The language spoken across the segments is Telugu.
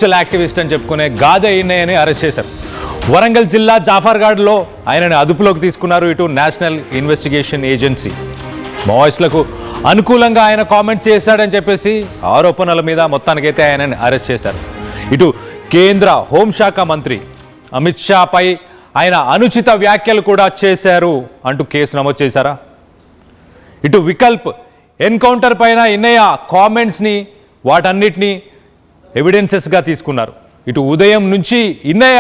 సోషల్ యాక్టివిస్ట్ అని చెప్పుకునే గాదె ఈయనని అరెస్ట్ చేశారు. వరంగల్ జిల్లా జాఫర్ఘాట్లో ఆయనని అదుపులోకి తీసుకున్నారు. ఇటు నేషనల్ ఇన్వెస్టిగేషన్ ఏజెన్సీ మావోయిస్టులకు అనుకూలంగా ఆయన కామెంట్ చేశాడని చెప్పేసి ఆరోపణల మీద మొత్తానికైతే ఆయనని అరెస్ట్ చేశారు. ఇటు కేంద్ర హోంశాఖ మంత్రి అమిత్ షాపై ఆయన అనుచిత వ్యాఖ్యలు కూడా చేశారు అంటూ కేసు నమోదు చేశారా. ఇటు వికల్ప్ ఎన్కౌంటర్ పైన ఇన్నయ్య కామెంట్స్ని వాటన్నిటినీ ఎవిడెన్సెస్గా తీసుకున్నారు. ఇటు ఉదయం నుంచి ఇన్నయ్య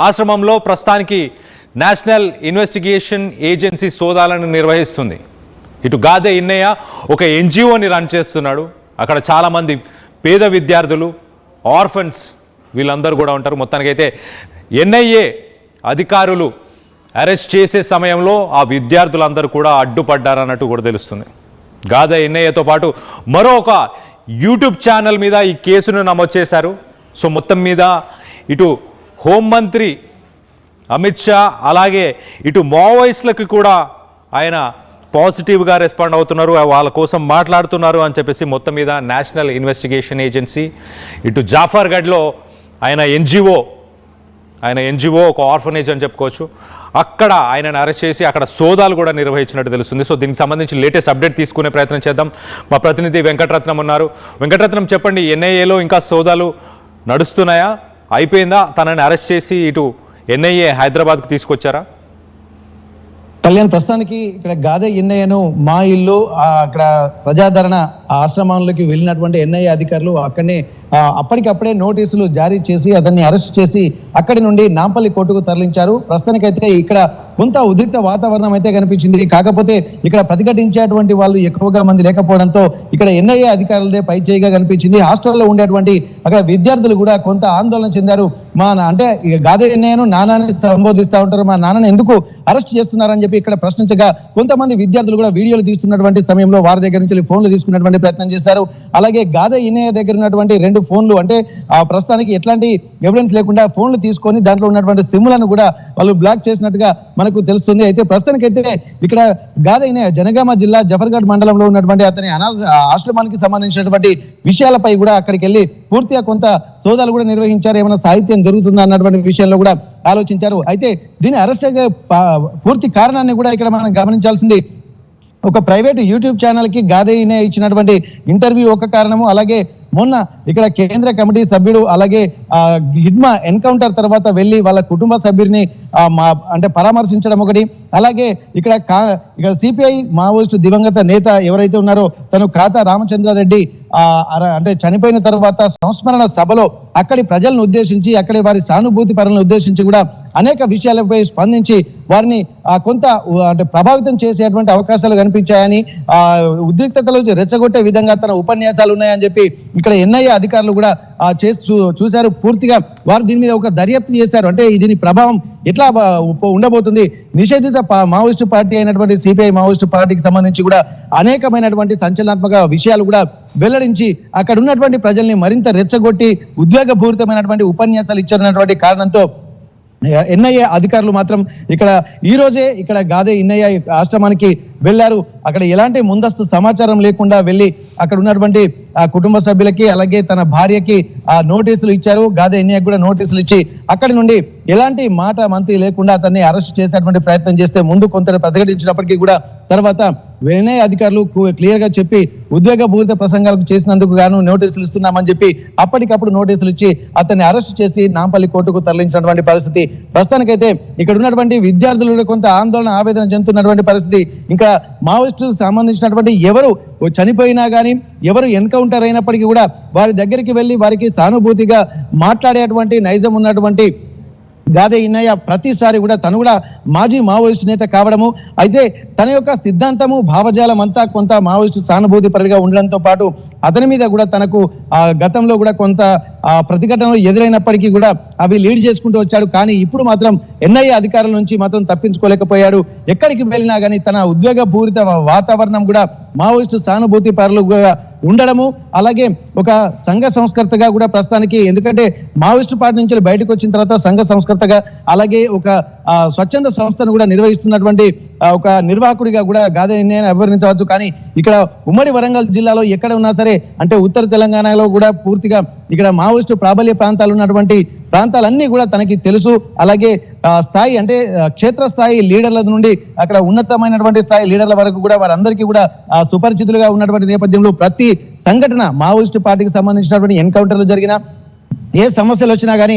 ఆశ్రమంలో ప్రస్తుతానికి నేషనల్ ఇన్వెస్టిగేషన్ ఏజెన్సీ సోదాలను నిర్వహిస్తుంది. ఇటు గాదె ఇన్నయ్య ఒక ఎన్జిఓని రన్ చేస్తున్నాడు. అక్కడ చాలామంది పేద విద్యార్థులు, ఆర్ఫన్స్ వీళ్ళందరూ కూడా ఉంటారు. మొత్తానికైతే ఎన్ఐఏ అధికారులు అరెస్ట్ చేసే సమయంలో ఆ విద్యార్థులందరూ కూడా అడ్డుపడ్డారన్నట్టు కూడా తెలుస్తుంది. గాదె ఇన్నయ్యతో పాటు మరొక యూట్యూబ్ ఛానల్ మీద ఈ కేసును నమోదు చేశారు. సో మొత్తం మీద ఇటు హోంమంత్రి అమిత్ షా అలాగే ఇటు మావోయిస్టులకు కూడా ఆయన పాజిటివ్గా రెస్పాండ్ అవుతున్నారు, వాళ్ళ కోసం మాట్లాడుతున్నారు అని చెప్పేసి మొత్తం మీద నేషనల్ ఇన్వెస్టిగేషన్ ఏజెన్సీ ఇటు జాఫర్ఘడ్లో ఆయన ఎన్జిఓ ఒక ఆర్ఫనేజ్ అని చెప్పుకోవచ్చు, అక్కడ ఆయనను అరెస్ట్ చేసి అక్కడ సోదాలు కూడా నిర్వహించినట్టు తెలుస్తుంది. సో దీనికి సంబంధించి లేటెస్ట్ అప్డేట్ తీసుకునే ప్రయత్నం చేద్దాం. మా ప్రతినిధి వెంకటరత్నం ఉన్నారు. వెంకటరత్నం, చెప్పండి, ఎన్ఐఏలో ఇంకా సోదాలు నడుస్తున్నాయా? అయిపోయిందా? తనని అరెస్ట్ చేసి ఇటు ఎన్ఐఏ హైదరాబాద్కు తీసుకొచ్చారా? కళ్యాణ్, ప్రస్తుతానికి ఇక్కడ గాదె ఎన్ఐఏను మా ఇల్లు అక్కడ ప్రజాదరణ ఆశ్రమంలోకి వెళ్ళినటువంటి ఎన్ఐఏ అధికారులు అక్కడనే అప్పటికప్పుడే నోటీసులు జారీ చేసి అతన్ని అరెస్ట్ చేసి అక్కడి నుండి నాంపల్లి కోర్టుకు తరలించారు. ప్రస్తుతానికైతే ఇక్కడ కొంత ఉద్రిక్త వాతావరణం అయితే కనిపించింది. కాకపోతే ఇక్కడ ప్రతిఘటించేటువంటి వాళ్ళు ఎక్కువగా మంది లేకపోవడంతో ఇక్కడ ఎన్ఐఏ అధికారులదే పై చేయిగా కనిపించింది. హాస్టల్లో ఉండేటువంటి అక్కడ విద్యార్థులు కూడా కొంత ఆందోళన చెందారు. అంటే గాదె ఎన్ఐఏను నాన్నని సంబోధిస్తూ ఉంటారు, మా నాన్నని ఎందుకు అరెస్ట్ చేస్తున్నారని చెప్పి ఇక్కడ ప్రశ్నించగా కొంతమంది విద్యార్థులు కూడా వీడియోలు తీస్తున్నటువంటి సమయంలో వారి దగ్గర నుంచి ఫోన్లు తీసుకున్నటువంటి ప్రయత్నం చేశారు. అలాగే గాదె ఎన్ఐఏ దగ్గర ఉన్నటువంటి 2 ఫోన్లు, అంటే ప్రస్తుతానికి ఎట్లాంటి ఎవిడెన్స్ లేకుండా ఫోన్లు తీసుకొని దాంట్లో ఉన్నటువంటి సిమ్లను కూడా వాళ్ళు బ్లాక్ చేసినట్టుగా మనకు తెలుస్తుంది. అయితే ప్రస్తుతానికైతే ఇక్కడ గాదె ఎన్ఐఏ జనగామ జిల్లా జఫర్ఘడ్ మండలంలో ఉన్నటువంటి అతని ఆశ్రమానికి సంబంధించినటువంటి విషయాలపై కూడా అక్కడికి వెళ్ళి పూర్తిగా కొంత సోదాలు కూడా నిర్వహించారు. ఏమైనా సాహిత్యం దొరుకుతుందా అన్నటువంటి విషయంలో కూడా ఆలోచించారు. అయితే దీని అరెస్ట్ పూర్తి కారణాన్ని కూడా ఇక్కడ మనం గమనించాల్సింది. ఒక ప్రైవేట్ యూట్యూబ్ ఛానల్కి గాదె ఎన్ఐఏ ఇచ్చినటువంటి ఇంటర్వ్యూ ఒక కారణము, అలాగే మొన్న ఇక్కడ కేంద్ర కమిటీ సభ్యుడు అలాగే హిడ్మా ఎన్కౌంటర్ తర్వాత వెళ్ళి వాళ్ళ కుటుంబ సభ్యుడిని అంటే పరామర్శించడం ఒకటి, అలాగే ఇక్కడ సిపిఐ మావోయిస్టు దివంగత నేత ఎవరైతే ఉన్నారో తను ఖాతా రామచంద్రారెడ్డి అంటే చనిపోయిన తర్వాత సంస్మరణ సభలో అక్కడి ప్రజలను ఉద్దేశించి అక్కడి వారి సానుభూతి పరులను ఉద్దేశించి కూడా అనేక విషయాలపై స్పందించి వారిని కొంత అంటే ప్రభావితం చేసేటువంటి అవకాశాలు కనిపించాయని, ఉద్రిక్తతలు రెచ్చగొట్టే విధంగా తన ఉపన్యాసాలు ఉన్నాయని చెప్పి ఇక్కడ ఎన్ఐఏ అధికారులు కూడా చూశారు. పూర్తిగా వారు దీని మీద ఒక దర్యాప్తు చేశారు. అంటే దీని ప్రభావం ఎట్లా ఉండబోతుంది, నిషేధిత మావోయిస్టు పార్టీ అయినటువంటి సిపిఐ మావోయిస్టు పార్టీకి సంబంధించి కూడా అనేకమైనటువంటి సంచలనాత్మక విషయాలు కూడా వెల్లడించి అక్కడ ఉన్నటువంటి ప్రజల్ని మరింత రెచ్చగొట్టి ఉద్వేగపూరితమైనటువంటి ఉపన్యాసాలు ఇచ్చారన్నటువంటి కారణంతో ఎన్ఐఏ అధికారులు మాత్రం ఈ రోజే ఇక్కడ గాదె ఎన్ఐఏ ఆశ్రమానికి వెళ్ళారు. అక్కడ ఎలాంటి ముందస్తు సమాచారం లేకుండా వెళ్ళి అక్కడ ఉన్నటువంటి కుటుంబ సభ్యులకి అలాగే తన భార్యకి నోటీసులు ఇచ్చారు. గాదె ఎన్ఐఏ కూడా నోటీసులు ఇచ్చి అక్కడి నుండి ఎలాంటి మాట మంతి లేకుండా అతన్ని అరెస్ట్ చేసేటువంటి ప్రయత్నం చేస్తే ముందు కొంత ప్రతిఘటించినప్పటికీ కూడా తర్వాత ఎన్ఐఏ అధికారులు క్లియర్ గా చెప్పి ఉద్వేగపూరిత ప్రసంగాలకు చేసినందుకు గాను నోటీసులు ఇస్తున్నామని చెప్పి అప్పటికప్పుడు నోటీసులు ఇచ్చి అతన్ని అరెస్ట్ చేసి నాంపల్లి కోర్టుకు తరలించినటువంటి పరిస్థితి. ప్రస్తుతానికైతే ఇక్కడ ఉన్నటువంటి విద్యార్థులు కొంత ఆందోళన ఆవేదన చెందుతున్నటువంటి పరిస్థితి. ఇంకా మావోయిస్టుకు సంబంధించినటువంటి ఎవరు చనిపోయినా కానీ ఎవరు ఎన్కౌంటర్ అయినప్పటికీ కూడా వారి దగ్గరికి వెళ్ళి వారికి సానుభూతిగా మాట్లాడేటువంటి నైజం ఉన్నటువంటి గాదె ఎన్ఐఏ ప్రతిసారి కూడా తను కూడా మాజీ మావోయిస్టు నేత కావడము, అయితే తన యొక్క సిద్ధాంతము భావజాలం అంతా కొంత మావోయిస్టు సానుభూతి పరుగా ఉండడంతో పాటు అతని మీద కూడా తనకు గతంలో కూడా కొంత ప్రతిఘటనలు ఎదురైనప్పటికీ కూడా అవి లీడ్ చేసుకుంటూ వచ్చాడు. కానీ ఇప్పుడు మాత్రం ఎన్ఐఏ అధికారుల నుంచి మాత్రం తప్పించుకోలేకపోయాడు. ఎక్కడికి వెళ్ళినా కానీ తన ఉద్వేగపూరిత వాతావరణం కూడా మావోయిస్టు సానుభూతి పరులుగా ఉండడము, అలాగే ఒక సంఘ సంస్కర్తగా కూడా ప్రస్తుతానికి, ఎందుకంటే మావోయిస్టు పార్టీ నుంచి బయటకు వచ్చిన తర్వాత సంఘ సంస్కర్తగా అలాగే ఒక స్వచ్ఛంద సంస్థను కూడా నిర్వహిస్తున్నటువంటి ఒక నిర్వాహకుడిగా కూడా గాదే ఎన్నయ్యను అభివర్ణించవచ్చు. కానీ ఇక్కడ ఉమ్మడి వరంగల్ జిల్లాలో ఎక్కడ ఉన్నా సరే అంటే ఉత్తర తెలంగాణలో కూడా పూర్తిగా ఇక్కడ మావోయిస్టు ప్రాబల్య ప్రాంతాలు ఉన్నటువంటి ప్రాంతాలన్నీ కూడా తనకి తెలుసు. అలాగే స్థాయి అంటే క్షేత్రస్థాయి లీడర్ల నుండి అక్కడ ఉన్నతమైనటువంటి స్థాయి లీడర్ల వరకు కూడా వారందరికీ కూడా సుపరిచితులుగా ఉన్నటువంటి నేపథ్యంలో ప్రతి సంఘటన మావోయిస్టు పార్టీకి సంబంధించినటువంటి ఎన్కౌంటర్లు జరిగిన ఏ సమస్యలు వచ్చినా కానీ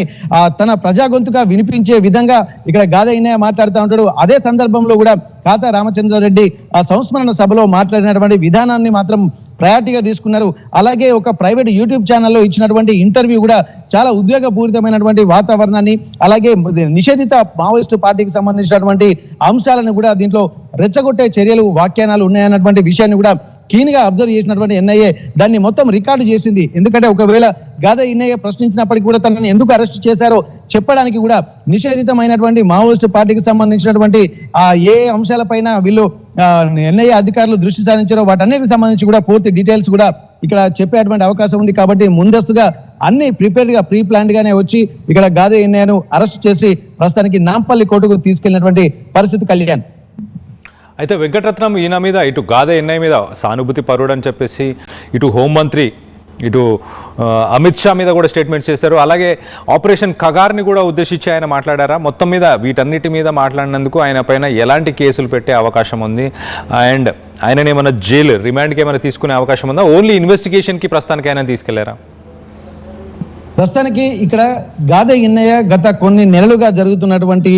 తన ప్రజా గొంతుగా వినిపించే విధంగా ఇక్కడ గాదే ఎన్నయ్య మాట్లాడుతూ ఉంటాడు. అదే సందర్భంలో కూడా కాతా రామచంద్రారెడ్డి ఆ సంస్మరణ సభలో మాట్లాడినటువంటి విధానాన్ని మాత్రం ప్రయారిటీగా తీసుకున్నారు. అలాగే ఒక ప్రైవేట్ యూట్యూబ్ ఛానల్లో ఇచ్చినటువంటి ఇంటర్వ్యూ కూడా చాలా ఉద్వేగపూరితమైనటువంటి వాతావరణాన్ని అలాగే నిషేధిత మావోయిస్టు పార్టీకి సంబంధించినటువంటి అంశాలను కూడా దీంట్లో రెచ్చగొట్టే చర్యలు వ్యాఖ్యానాలు ఉన్నాయన్నటువంటి విషయాన్ని కూడా కీన్గా అబ్జర్వ్ చేసినటువంటి ఎన్ఐఏ దాన్ని మొత్తం రికార్డు చేసింది. ఎందుకంటే ఒకవేళ గాదే ఎన్నయ్య ప్రశ్నించినప్పటికీ కూడా తనని ఎందుకు అరెస్ట్ చేశారో చెప్పడానికి కూడా నిషేధితమైనటువంటి మావోయిస్టు పార్టీకి సంబంధించినటువంటి ఏ అంశాలపైన వీళ్ళు ఎన్ఐఏ అధికారులు దృష్టి సారించారో వాటన్నిటికి సంబంధించి కూడా పూర్తి డీటెయిల్స్ కూడా ఇక్కడ చెప్పేటువంటి అవకాశం ఉంది. కాబట్టి ముందస్తుగా అన్ని ప్రీ ప్లాన్డ్ గానే వచ్చి ఇక్కడ గాదే ఎన్నయ్యను అరెస్ట్ చేసి ప్రస్తుతానికి నాంపల్లి కోర్టుకు తీసుకెళ్లినటువంటి పరిస్థితి. కళ్యాణ్, అయితే వెంకటరత్నం ఈయన మీద ఇటు గాదే ఎన్నయ్య మీద సానుభూతి పరుడు అని చెప్పేసి ఇటు హోంమంత్రి ఇటు అమిత్ షా మీద కూడా స్టేట్మెంట్స్ చేశారు. అలాగే ఆపరేషన్ కగార్ని కూడా ఉద్దేశించి ఆయన మాట్లాడారా? మొత్తం మీద వీటన్నిటి మీద మాట్లాడినందుకు ఆయన పైన ఎలాంటి కేసులు పెట్టే అవకాశం ఉంది? అండ్ ఆయనని ఏమైనా జైలు రిమాండ్కి ఏమైనా తీసుకునే అవకాశం ఉందా? ఓన్లీ ఇన్వెస్టిగేషన్కి ప్రస్తుతానికి ఆయన తీసుకెళ్లారా? ప్రస్తుతానికి ఇక్కడ గాదే ఎన్నయ్య గత కొన్ని నెలలుగా జరుగుతున్నటువంటి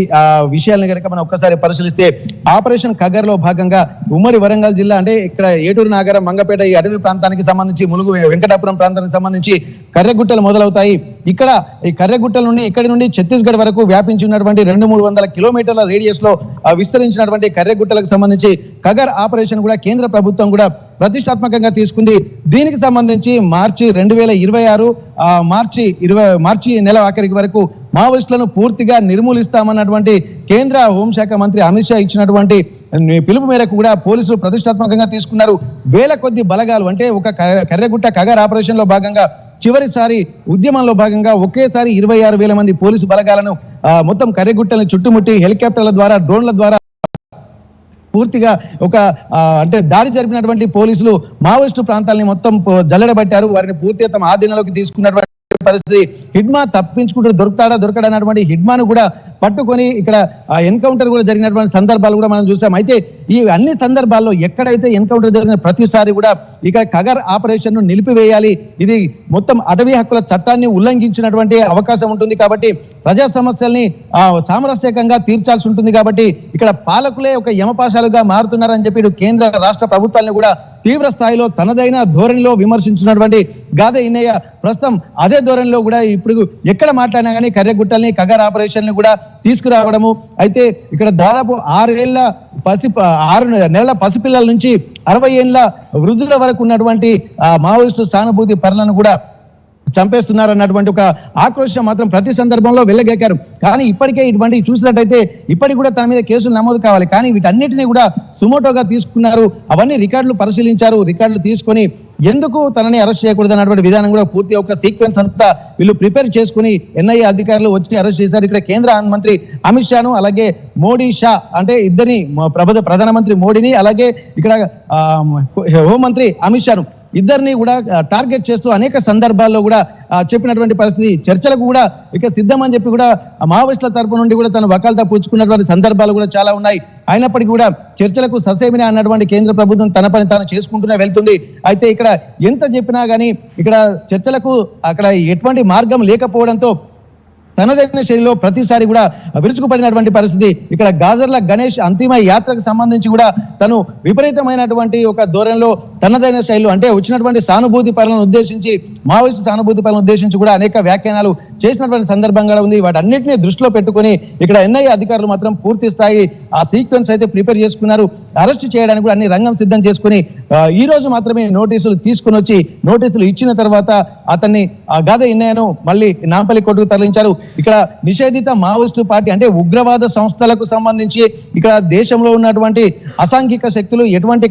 విషయాలను కనుక మనం ఒక్కసారి పరిశీలిస్తే ఆపరేషన్ కగర్ లో భాగంగా ఉమ్మడి వరంగల్ జిల్లా అంటే ఇక్కడ ఏటూరు నాగరం, మంగపేట ఈ అటవీ ప్రాంతానికి సంబంధించి ములుగు వెంకటాపురం ప్రాంతానికి సంబంధించి కర్రెగుట్టలు మొదలవుతాయి. ఇక్కడ ఈ కర్రెగుట్టల నుండి ఇక్కడి నుండి ఛత్తీస్గఢ్ వరకు వ్యాపించి ఉన్నటువంటి 200-300 కిలోమీటర్ల రేడియస్ లో విస్తరించినటువంటి కర్రెగుట్టలకు సంబంధించి కగర్ ఆపరేషన్ కూడా కేంద్ర ప్రభుత్వం కూడా ప్రతిష్టాత్మకంగా తీసుకుంది. దీనికి సంబంధించి మార్చి 2026 మార్చి నెల ఆఖరికి వరకు మావోయిస్టులను పూర్తిగా నిర్మూలిస్తామన్నటువంటి కేంద్ర హోంశాఖ మంత్రి అమిత్ షా ఇచ్చినటువంటి పిలుపు మేరకు కూడా పోలీసులు ప్రతిష్టాత్మకంగా తీసుకున్నారు. వేల కొద్ది బలగాలు అంటే ఒక కర్రెగుట్ట కగర్ ఆపరేషన్ లో భాగంగా చివరిసారి ఉద్యమంలో భాగంగా ఒకేసారి 26,000 మంది పోలీసు బలగాలను మొత్తం కర్రెగుట్టలను చుట్టుముట్టి హెలికాప్టర్ల ద్వారా డ్రోన్ల ద్వారా పూర్తిగా ఒక అంటే దాడి జరిపినటువంటి పోలీసులు మావోయిస్టు ప్రాంతాలని మొత్తం జల్లెడబట్టారు. వారిని పూర్తిగా తమ ఆధీనంలోకి తీసుకున్నటువంటి పరిస్థితి. హిడ్మా తప్పించుకుంటూ దొరకడా అన్నటువంటి హిడ్మాను కూడా పట్టుకొని ఇక్కడ ఎన్కౌంటర్ కూడా జరిగినటువంటి సందర్భాలు కూడా మనం చూసాం. అయితే ఈ అన్ని సందర్భాల్లో ఎక్కడైతే ఎన్కౌంటర్ జరిగిన ప్రతిసారి కూడా ఇక కగర్ ఆపరేషన్ ను నిలిపివేయాలి, ఇది మొత్తం అటవీ హక్కుల చట్టాన్ని ఉల్లంఘించినటువంటి అవకాశం ఉంటుంది. కాబట్టి ప్రజా సమస్యల్ని సామరస్యకంగా తీర్చాల్సి ఉంటుంది. కాబట్టి ఇక్కడ పాలకులే ఒక యమపాశాలుగా మారుతున్నారని చెప్పి ఇటు కేంద్ర రాష్ట్ర ప్రభుత్వాలను కూడా తీవ్ర స్థాయిలో తనదైన ధోరణిలో విమర్శించినటువంటి గాదే ఎన్నయ్య ప్రస్తుతం అదే ధోరణిలో కూడా ఇప్పుడు ఎక్కడ మాట్లాడినా కానీ కర్రెగుట్టల్ని కగర్ ఆపరేషన్లు కూడా తీసుకురావడము. అయితే ఇక్కడ దాదాపు 6 నెలల పసిపిల్లల నుంచి 60 ఏళ్ల వృద్ధుల వరకు ఉన్నటువంటి మావోయిస్టు సానుభూతి పరులను కూడా చంపేస్తున్నారు అన్నటువంటి ఒక ఆక్రోశం మాత్రం ప్రతి సందర్భంలో వెళ్ళగెక్కారు. కానీ ఇప్పటికే ఇటువంటి చూసినట్టయితే ఇప్పటికి కూడా తన మీద కేసులు నమోదు కావాలి. కానీ వీటన్నిటిని కూడా సుమోటోగా తీసుకున్నారు. అవన్నీ రికార్డులు పరిశీలించారు. రికార్డులు తీసుకొని ఎందుకు తనని అరెస్ట్ చేయకూడదు అన్నటువంటి విధానం కూడా పూర్తి ఒక సీక్వెన్స్ అంతా వీళ్ళు ప్రిపేర్ చేసుకుని ఎన్ఐఏ అధికారులు వచ్చి అరెస్ట్ చేశారు. ఇక్కడ కేంద్ర మంత్రి అమిత్ షాను అలాగే మోడీ షా అంటే ఇద్దరిని ప్రధానమంత్రి మోడీని అలాగే ఇక్కడ హోంమంత్రి అమిత్ షాను ఇద్దరిని కూడా టార్గెట్ చేస్తూ అనేక సందర్భాల్లో కూడా చెప్పినటువంటి పరిస్థితి. చర్చలకు కూడా ఇక సిద్ధమని చెప్పి కూడా మావోయిస్టుల తరపు నుండి కూడా తను వకాల్తా పుచ్చుకున్నటువంటి సందర్భాలు కూడా చాలా ఉన్నాయి. అయినప్పటికీ కూడా చర్చలకు ససేమినా అన్నటువంటి కేంద్ర ప్రభుత్వం తన పని తాను చేసుకుంటూనే వెళ్తుంది. అయితే ఇక్కడ ఎంత చెప్పినా కానీ ఇక్కడ చర్చలకు అక్కడ ఎటువంటి మార్గం లేకపోవడంతో తనదైన శైలిలో ప్రతిసారి కూడా విరుచుకుపడినటువంటి పరిస్థితి. ఇక్కడ గాజర్ల గణేష్ అంతిమ యాత్రకు సంబంధించి కూడా తను విపరీతమైనటువంటి ఒక ధోరణిలో తనదైన శైలిలో అంటే వచ్చినటువంటి సానుభూతి పరులను ఉద్దేశించి మావోయిస్టు సానుభూతి పరులను ఉద్దేశించి కూడా అనేక వ్యాఖ్యానాలు చేసినటువంటి సందర్భంగా ఉంది. వాటన్నిటిని దృష్టిలో పెట్టుకుని ఇక్కడ ఎన్ఐఏ అధికారులు మాత్రం పూర్తి స్థాయి ఆ సీక్వెన్స్ అయితే ప్రిపేర్ చేసుకున్నారు. అరెస్ట్ చేయడానికి కూడా అన్ని రంగం సిద్ధం చేసుకుని ఈ రోజు మాత్రమే నోటీసులు తీసుకుని వచ్చి నోటీసులు ఇచ్చిన తర్వాత అతన్ని గాదే ఎన్నయ్యను మళ్ళీ నాంపల్లి కోర్టుకు తరలించారు. ఇక్కడ నిషేధిత మావోయిస్టు పార్టీ అంటే ఉగ్రవాద సంస్థలకు సంబంధించి ఇక్కడ దేశంలో ఉన్నటువంటి అసాంఘిక శక్తులు ఎటువంటి